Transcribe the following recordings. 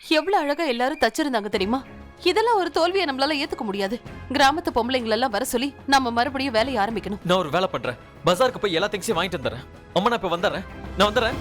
எவ்வளவு அழகா எல்லாரும் தச்சிருந்தாங்க தெரியுமா? இதெல்லாம் ஒரு தோல்வியை நம்மளால ஏத்துக்க முடியாது. கிராமத்து பொம்பளைங்களை எல்லாம் வர சொல்லி நம்ம மறுபடியும் வேலையை ஆரம்பிக்கணும். நான் ஒரு வேலை பண்றேன். பஜாருக்கு போய் எல்லா திங்ஸையும் வாங்கிட்டு வந்துடுறேன். அம்மா நான் இப்ப வந்துடுறேன். நான் வந்துடுறேன்.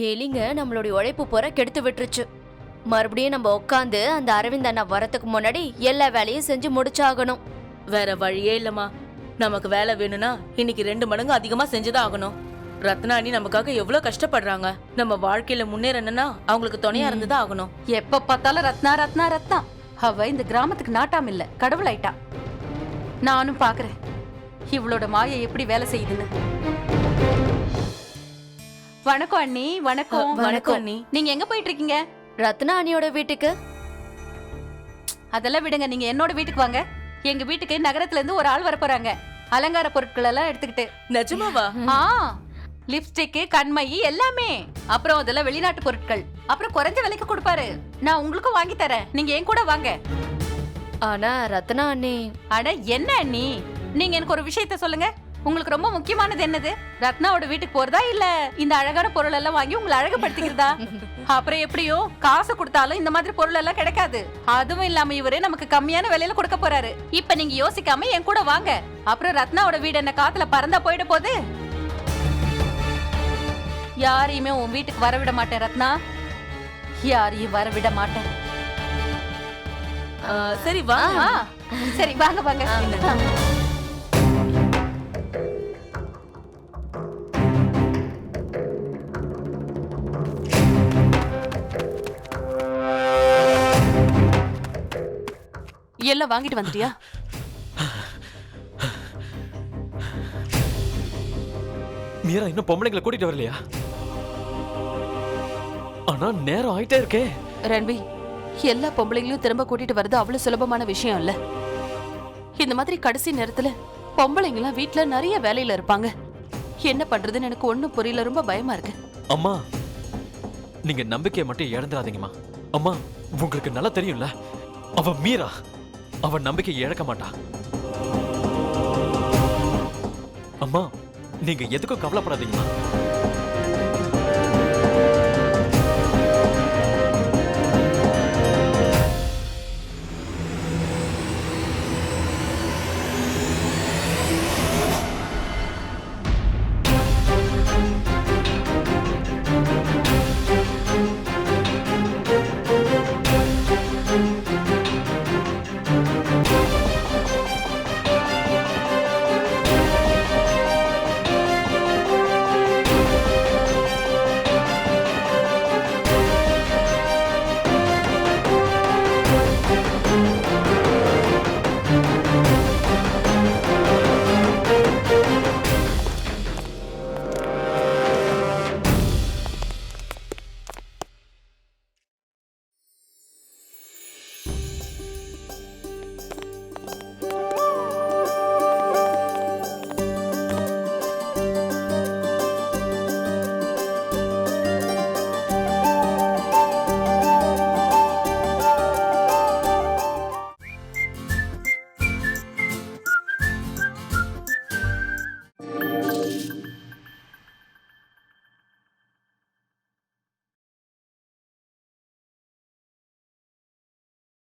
எலிங்க நம்மளுடைய உழைப்பு போற கெடுத்து விட்டுருச்சு. மறுபடியும் நம்ம உட்காந்து அந்த அரவிந்த் அண்ணா வரத்துக்கு முன்னாடி எல்லா வேலையும் செஞ்சு முடிச்சாகணும். வேற வழியே இல்லம்மா. நமக்கு வேலை வேணும்னா இன்னைக்கு 2 மடங்கு அதிகமா செஞ்சுதான் ஆகணும். ரத்னாணி நமக்காக எவ்வளவு கஷ்டப்படுறாங்க. நம்ம வாழ்க்கையில முன்னேறணும்னா அவங்களுக்கு துணையா இருந்துதான் ஆகணும். எப்ப பார்த்தாலும் ரத்னா ரத்னா ரத்னா. அவ இந்த கிராமத்துக்கு நாட்டாம் இல்ல, கடவுள் ஆயிட்டா. நானும் பாக்குறேன் இவளோட மாயை எப்படி வேலை செய்யுதுன்னு. வணக்கம் அண்ணி. வணக்கம். வணக்கம் அண்ணி. நீங்க எங்க போயிட்டு இருக்கீங்க? ரத்னா அண்ணியோட வீட்டுக்கு. அதெல்லாம் விடுங்க, நீங்க என்னோட வீட்டுக்கு வாங்க. எங்க வீட்டுக்கு நகரத்துல இருந்து ஒரு ஆள் வர போறாங்க. அலங்கார பொருட்கள் எல்லாம் எடுத்துக்கிட்டு. நிஜமாவா? லிப்ஸ்டிக், கண்மை எல்லாமே. அப்புறம் அதெல்லாம் வெளிநாட்டு பொருட்கள். அப்புறம் குறைஞ்ச விலைக்கு கொடுப்பாரு. நான் உங்களுக்கும் வாங்கி தரேன். நீங்க என் கூட வாங்க. ஆனா ரத்னா அண்ணி. அட என்ன அண்ணி, நீங்க எனக்கு ஒரு விஷயத்த சொல்லுங்க. உங்களுக்கு ரொம்ப முக்கியமானது என்னது? ரத்னாவோட வீட்டுக்கு போறதா இல்ல இந்த அழகான பொருள் எல்லாம் வாங்கி உங்களை அழகுபடுத்திக்கிறதா? அப்புறம் எப்படியோ காசு கொடுத்தாலும் இந்த மாதிரி பொருள் எல்லாம் கிடைக்காது. அதுவும் இல்லாம இவரே நமக்கு கம்மியான விலையில கொடுக்க போறாரு. இப்ப நீங்க யோசிக்காம என் கூட வாங்க. அப்புறம் ரத்னாவோட வீடு என்ன காத்துல பறந்தா போயிட போகுது. யாரையுமே உன் வீட்டுக்கு வரவிட மாட்டேன் ரத்னா. யாரையும் வரவிட மாட்டேன். சரி வா. சரி வாங்க வாங்க. எல்லாம் வாங்கிட்டு வந்துட்டியா? மீரா இன்னும் பொம்பளைங்களை கூட்டிட்டு வரலையா? ஆனா நேரம் ஆயிட்டே இருக்கே. ரன்வி, எல்லா பொம்பளைங்களையும் திரும்ப கூட்டிட்டு வர்றது அவ்வளவு சுலபமான விஷயம் இல்ல. இந்த மாதிரி கடைசி நேரத்துல பொம்பளைங்கலாம் வீட்டுல நிறைய வேலையில இருப்பாங்க. என்ன பண்றதுன்னு எனக்கு ஒண்ணும் புரியல. ரொம்ப பயமா இருக்கு. அம்மா, நீங்க நம்பிக்கையை மட்டும் இழந்துடாதீங்கம்மா. அம்மா, உங்களுக்கு நல்லா தெரியும்ல, அவ மீரா, அவ நம்பிக்கையை இழக்க மாட்டா. அம்மா, நீங்க எதுக்கும் கவலைப்படாதீங்கம்மா.